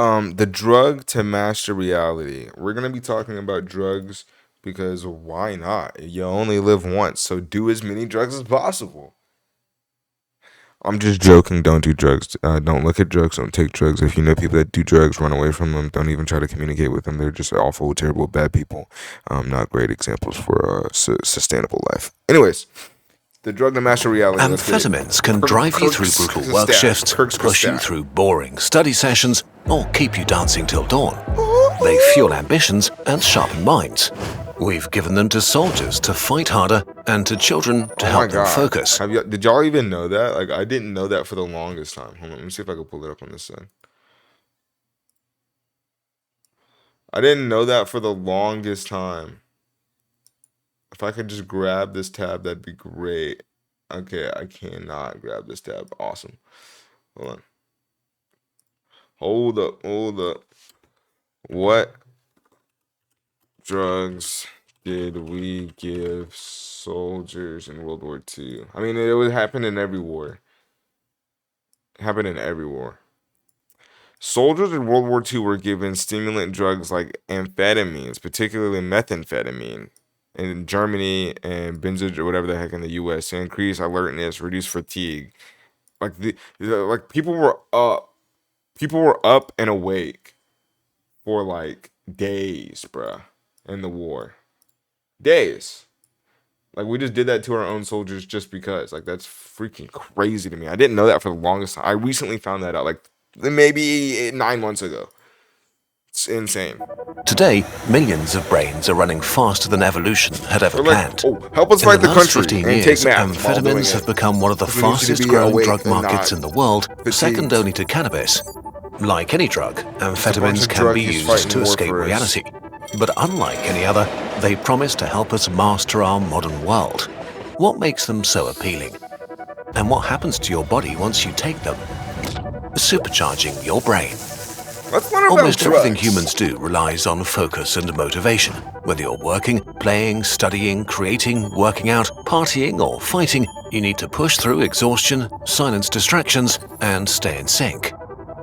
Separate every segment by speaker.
Speaker 1: The drug to master reality. We're gonna be talking about drugs because why not? You only live once, so do as many drugs as possible. I'm just joking. Don't do drugs. Don't look at drugs. Don't take drugs. If you know people that do drugs, run away from them. Don't even try to communicate with them. They're just awful, terrible, bad people. Not great examples for sustainable life. Anyways, the drug to master reality. Let's get it.
Speaker 2: Amphetamines can drive you through brutal work shifts, push you through boring study sessions, or keep you dancing till dawn. They fuel ambitions and sharpen minds. We've given them to soldiers to fight harder and to children to help them focus.
Speaker 1: Did y'all even know that? Like, I didn't know that for the longest time. Hold on, let me see if I can pull it up on this side. I didn't know that for the longest time. If I could just grab this tab, that'd be great. Okay, I cannot grab this tab. Awesome. Hold on. Hold up. What drugs did we give soldiers in World War II? I mean, it would happen in every war. It happened in every war. Soldiers in World War II were given stimulant drugs like amphetamines, particularly methamphetamine, in Germany and benzodiazepine or whatever the heck in the U.S. to increase alertness, reduce fatigue. Like people were up and awake for like days, bruh, in the war. Days. Like, we just did that to our own soldiers just because. Like, that's freaking crazy to me. I didn't know that for the longest time. I recently found that out, like, maybe 9 months ago. It's insane.
Speaker 2: Today, millions of brains are running faster than evolution had ever planned.
Speaker 1: Help us fight the country and
Speaker 2: years,
Speaker 1: take math.
Speaker 2: Amphetamines have become one of the fastest growing drug markets in the world, second only to cannabis. Like any drug, amphetamines can be used to escape reality. But unlike any other, they promise to help us master our modern world. What makes them so appealing? And what happens to your body once you take them? Supercharging your brain.
Speaker 1: Let's learn about
Speaker 2: Almost
Speaker 1: drugs.
Speaker 2: everything humans do relies on focus and motivation. Whether you're working, playing, studying, creating, working out, partying, or fighting, you need to push through exhaustion, silence distractions, and stay in sync.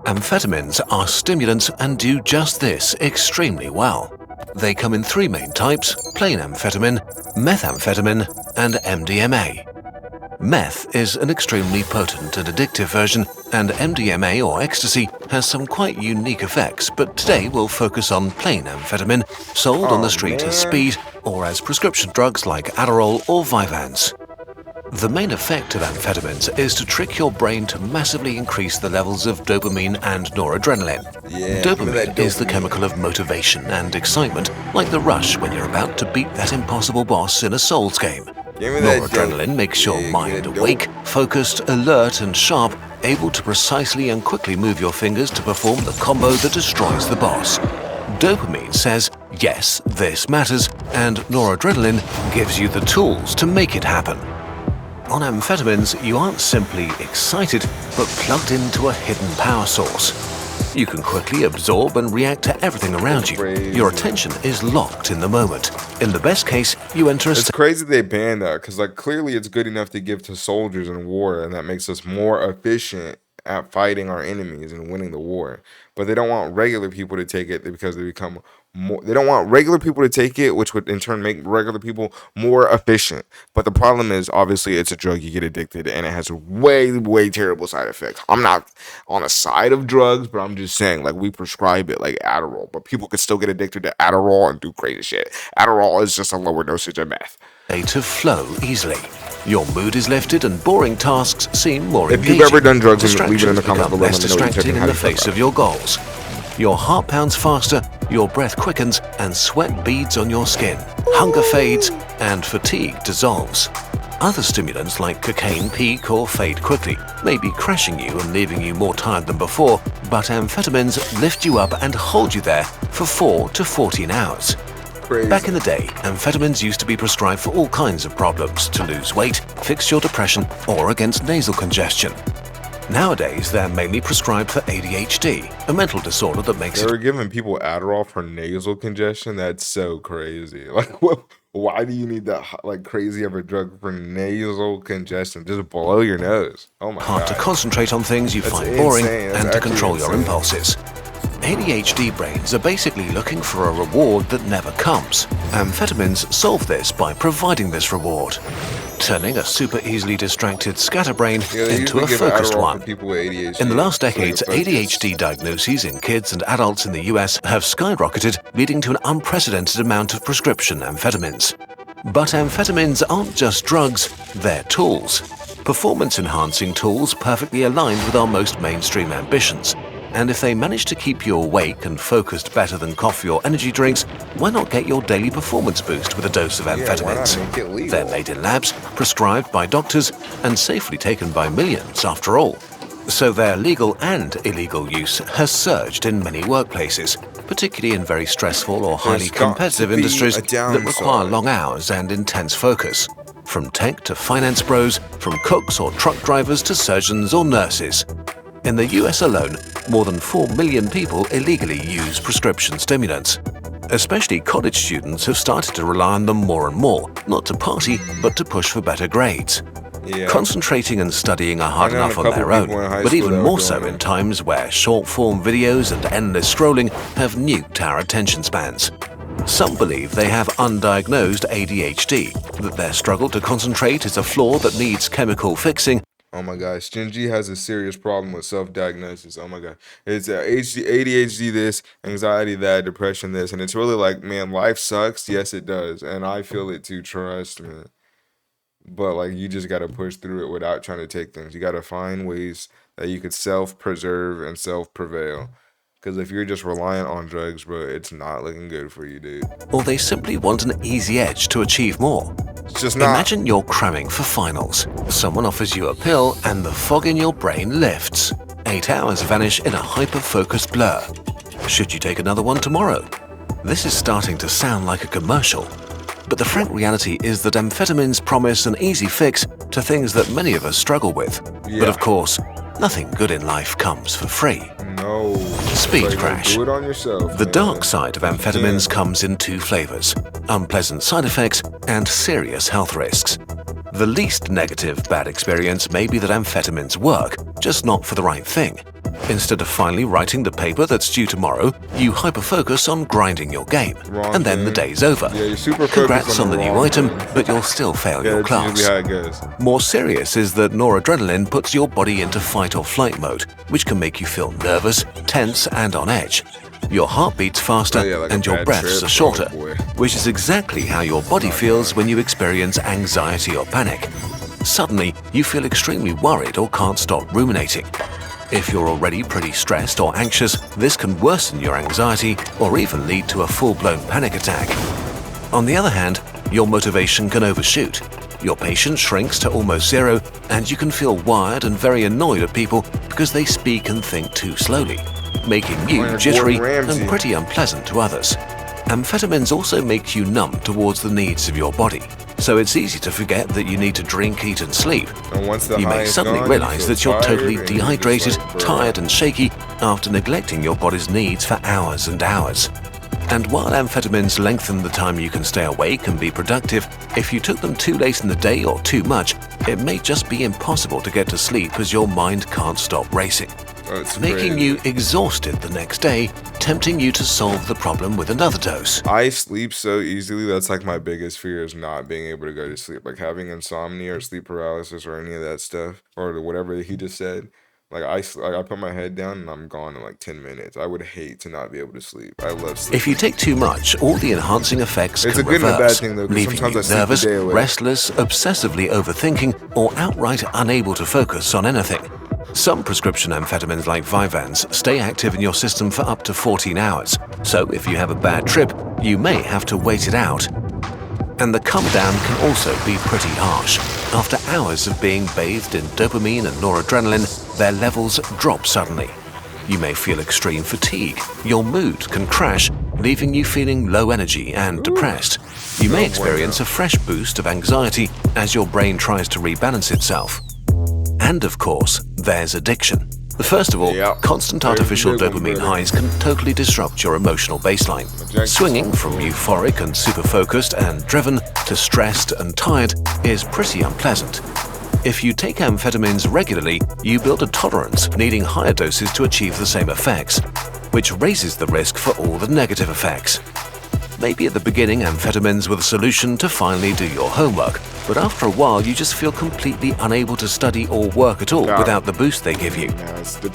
Speaker 2: Amphetamines are stimulants and do just this extremely well. They come in 3 main types: plain amphetamine, methamphetamine, and MDMA. Meth is an extremely potent and addictive version, and MDMA or ecstasy has some quite unique effects, but today we'll focus on plain amphetamine, sold on the street as speed or as prescription drugs like Adderall or Vyvanse. The main effect of amphetamines is to trick your brain to massively increase the levels of dopamine and noradrenaline. Dopamine is the chemical of motivation and excitement, like the rush when you're about to beat that impossible boss in a Souls game. Noradrenaline makes your mind awake, focused, alert and sharp, able to precisely and quickly move your fingers to perform the combo that destroys the boss. Dopamine says, yes, this matters, and noradrenaline gives you the tools to make it happen. On amphetamines, you aren't simply excited, but plugged into a hidden power source. You can quickly absorb and react to everything around you. Your attention is locked in the moment. In the best case, you enter a
Speaker 1: It's crazy they banned that, because like clearly it's good enough to give to soldiers in war, and that makes us more efficient at fighting our enemies and winning the war. But they don't want regular people to take it because they become more. They don't want regular people to take it, which would in turn make regular people more efficient. But the problem is, obviously, it's a drug. You get addicted, and it has way terrible side effects. I'm not on a side of drugs, but I'm just saying, like, we prescribe it like Adderall, but people could still get addicted to Adderall and do crazy shit. Adderall is just a lower dosage of meth.
Speaker 2: To flow easily. Your mood is lifted and boring tasks seem more
Speaker 1: If
Speaker 2: engaging.
Speaker 1: you've ever done drugs, leave it in the comments below.
Speaker 2: Less distracting in the face of your goals. Your heart pounds faster, your breath quickens, and sweat beads on your skin. Hunger fades, and fatigue dissolves. Other stimulants like cocaine peak or fade quickly, maybe crashing you and leaving you more tired than before, but amphetamines lift you up and hold you there for 4 to 14 hours.
Speaker 1: Crazy.
Speaker 2: Back in the day, amphetamines used to be prescribed for all kinds of problems, to lose weight, fix your depression, or against nasal congestion. Nowadays, they're mainly prescribed for ADHD, a mental disorder that makes
Speaker 1: They were giving people Adderall for nasal congestion. That's so crazy. Like, why do you need that like crazy of a drug for nasal congestion? Just blow your nose. Oh my
Speaker 2: hard
Speaker 1: god.
Speaker 2: to concentrate on things you
Speaker 1: That's
Speaker 2: find boring
Speaker 1: insane. That's
Speaker 2: and to control
Speaker 1: actually
Speaker 2: your
Speaker 1: insane.
Speaker 2: impulses. ADHD brains are basically looking for a reward that never comes. Amphetamines solve this by providing this reward, turning a super easily distracted scatterbrain into a focused one. In the last decades, ADHD diagnoses in kids and adults in the US have skyrocketed, leading to an unprecedented amount of prescription amphetamines. But amphetamines aren't just drugs, they're tools. Performance-enhancing tools perfectly aligned with our most mainstream ambitions. And if they manage to keep you awake and focused better than coffee or energy drinks, why not get your daily performance boost with a dose of amphetamines? They're made in labs, prescribed by doctors, and safely taken by millions after all. So their legal and illegal use has surged in many workplaces, particularly in very stressful or highly competitive industries that require long hours and intense focus. From tech to finance bros, from cooks or truck drivers to surgeons or nurses. In the US alone, more than 4 million people illegally use prescription stimulants. Especially college students have started to rely on them more and more, not to party, but to push for better grades. Concentrating and studying are hard enough on their own, but even more so in times where short-form videos and endless scrolling have nuked our attention spans. Some believe they have undiagnosed ADHD, that their struggle to concentrate is a flaw that needs chemical fixing.
Speaker 1: Oh my gosh, Shinji has a serious problem with self-diagnosis. Oh my god, it's ADHD this, anxiety that, depression this, and it's really like, man, life sucks. Yes, it does, and I feel it too. Trust me. But like, you just gotta push through it without trying to take things. You gotta find ways that you could self-preserve and self-prevail. Because if you're just reliant on drugs, bro, it's not looking good for you, dude.
Speaker 2: Or they simply want an easy edge to achieve more.
Speaker 1: It's just not.
Speaker 2: Imagine you're cramming for finals. Someone offers you a pill and the fog in your brain lifts. 8 hours vanish in a hyper-focused blur. Should you take another one tomorrow? This is starting to sound like a commercial. But the frank reality is that amphetamines promise an easy fix to things that many of us struggle with. But of course, nothing good in life comes for free.
Speaker 1: No.
Speaker 2: Speed crash.
Speaker 1: Do it on yourself,
Speaker 2: the
Speaker 1: man.
Speaker 2: dark side of amphetamines comes in 2 flavors: unpleasant side effects and serious health risks. The least negative bad experience may be that amphetamines work, just not for the right thing. Instead of finally writing the paper that's due tomorrow, you hyper-focus on grinding your game, and then the day's over.
Speaker 1: Yeah, you're super
Speaker 2: Congrats on the new item, but you'll still fail your class.
Speaker 1: How it goes.
Speaker 2: More serious is that noradrenaline puts your body into fight or flight mode, which can make you feel nervous, tense, and on edge. Your heart beats faster
Speaker 1: like
Speaker 2: and your breaths are shorter, which is exactly how your body feels when you experience anxiety or panic. Suddenly, you feel extremely worried or can't stop ruminating. If you're already pretty stressed or anxious, this can worsen your anxiety or even lead to a full-blown panic attack. On the other hand, your motivation can overshoot. Your patience shrinks to almost zero, and you can feel wired and very annoyed at people because they speak and think too slowly, making you jittery and pretty unpleasant to others. Amphetamines also make you numb towards the needs of your body, so it's easy to forget that you need to drink, eat, and sleep. You may suddenly realize that you're totally dehydrated, tired, and shaky after neglecting your body's needs for hours and hours. And while amphetamines lengthen the time you can stay awake and be productive, if you took them too late in the day or too much, it may just be impossible to get to sleep as your mind can't stop racing, making you exhausted the next day, tempting you to solve the problem with another dose.
Speaker 1: I sleep so easily. That's like my biggest fear, is not being able to go to sleep. Like having insomnia or sleep paralysis or any of that stuff, or whatever he just said. Like I put my head down and I'm gone in like 10 minutes. I would hate to not be able to sleep. I love sleep.
Speaker 2: If you take too much, all the enhancing effects can reverse,
Speaker 1: and a bad thing, though,
Speaker 2: leaving you nervous, restless, obsessively overthinking, or outright unable to focus on anything. Some prescription amphetamines like Vyvanse stay active in your system for up to 14 hours, so if you have a bad trip, you may have to wait it out. And the come down can also be pretty harsh. After hours of being bathed in dopamine and noradrenaline, their levels drop suddenly. You may feel extreme fatigue. Your mood can crash, leaving you feeling low energy and depressed. You may experience a fresh boost of anxiety as your brain tries to rebalance itself. And of course, there's addiction. First of all, constant artificial dopamine highs can totally disrupt your emotional baseline. Swinging from euphoric and super focused and driven to stressed and tired is pretty unpleasant. If you take amphetamines regularly, you build a tolerance, needing higher doses to achieve the same effects. which raises the risk for all the negative effects. Maybe at the beginning amphetamines were the solution to finally do your homework, but after a while you just feel completely unable to study or work at all without the boost they give you.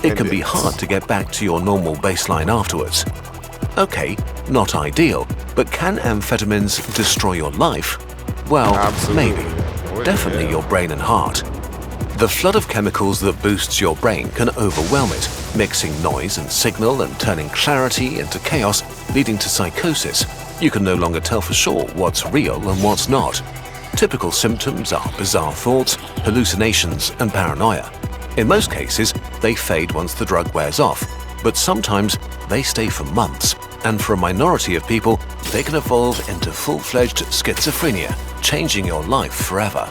Speaker 2: It can be hard to get back to your normal baseline afterwards. Okay, not ideal, but can amphetamines destroy your life? Well, maybe. Definitely your brain and heart. The flood of chemicals that boosts your brain can overwhelm it, mixing noise and signal and turning clarity into chaos, leading to psychosis. You can no longer tell for sure what's real and what's not. Typical symptoms are bizarre thoughts, hallucinations, and paranoia. In most cases, they fade once the drug wears off, but sometimes they stay for months, and for a minority of people, they can evolve into full-fledged schizophrenia, changing your life forever.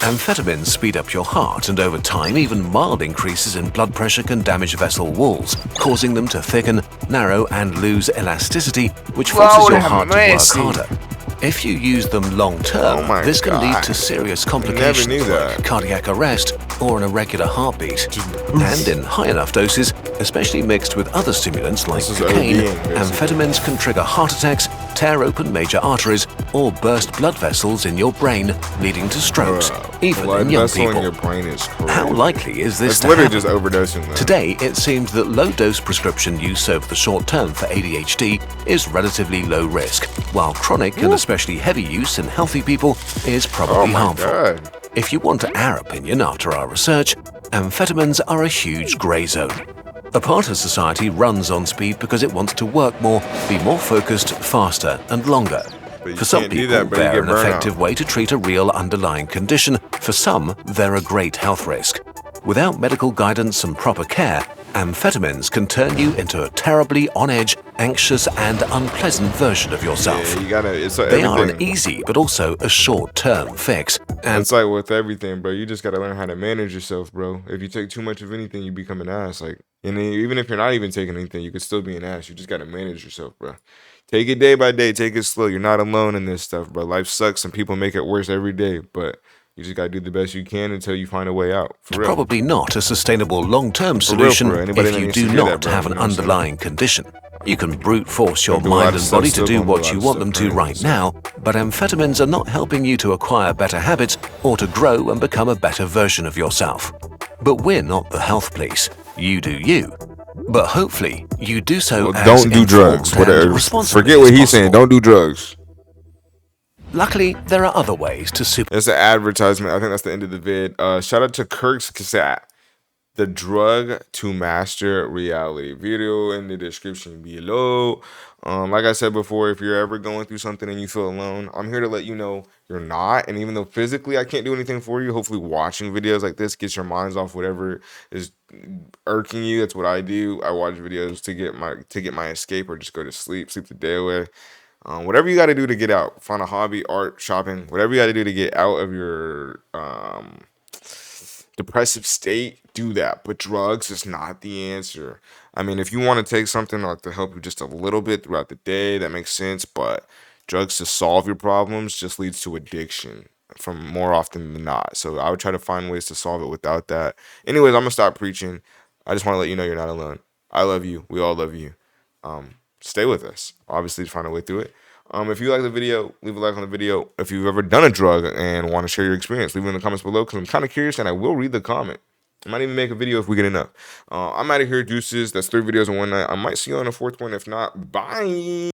Speaker 2: Amphetamines speed up your heart, and over time, even mild increases in blood pressure can damage vessel walls, causing them to thicken, narrow, and lose elasticity, which forces your heart to work harder. If you use them long-term, this can lead to serious complications like cardiac arrest or an irregular heartbeat. And in high enough doses, especially mixed with other stimulants like cocaine, amphetamines can trigger heart attacks, tear open major arteries, or burst blood vessels in your brain, leading to strokes, even in young people. How likely is this to happen?
Speaker 1: Just overdosing them.
Speaker 2: Today, it seems that low-dose prescription use over the short term for ADHD is relatively low risk, while chronic and especially heavy use in healthy people is probably harmful. If you want our opinion after our research, amphetamines are a huge grey zone. A part of society runs on speed because it wants to work more, be more focused, faster, and longer. For some people, they're an effective way to treat a real underlying condition. For some, they're a great health risk. Without medical guidance and proper care, amphetamines can turn you into a terribly on-edge, anxious, and unpleasant version of yourself. They are an easy but also a short-term fix.
Speaker 1: And it's like with everything, bro. You just gotta learn how to manage yourself, bro. If you take too much of anything, you become an ass. And even if you're not even taking anything, you could still be an ass. You just gotta manage yourself, bro. Take it day by day. Take it slow. You're not alone in this stuff, bro. Life sucks and people make it worse every day, but you just gotta do the best you can until you find a way out.
Speaker 2: It's probably not a sustainable long-term solution if you do not have an underlying condition. You can brute force your mind and body to do what you want them to right now, but amphetamines are not helping you to acquire better habits or to grow and become a better version of yourself. But we're not the health police. You do you. But hopefully, you do so as
Speaker 1: don't do drugs. Whatever. Forget what he's saying. Don't do drugs.
Speaker 2: Luckily, there are other ways to super.
Speaker 1: It's an advertisement. I think that's the end of the vid. Shout out to Kirk's Cassette. The Drug to Master Reality. Video in the description below. Like I said before, if you're ever going through something and you feel alone, I'm here to let you know you're not. And even though physically I can't do anything for you, hopefully watching videos like this gets your minds off whatever is irking you. That's what I do. I watch videos to get my escape or just go to sleep the day away. Whatever you got to do to get out, find a hobby, art, shopping, whatever you got to do to get out of your depressive state, do that. But drugs is not the answer. I mean, if you want to take something like to help you just a little bit throughout the day, that makes sense. But drugs to solve your problems just leads to addiction from more often than not. So I would try to find ways to solve it without that. Anyways, I'm gonna stop preaching. I just want to let you know you're not alone. I love you. We all love you. Stay with us. Obviously, find a way through it. If you like the video, leave a like on the video. If you've ever done a drug and want to share your experience, leave it in the comments below because I'm kind of curious and I will read the comment. I might even make a video if we get enough. I'm out of here, deuces. That's 3 videos in one night. I might see you on the 4th one. If not, bye.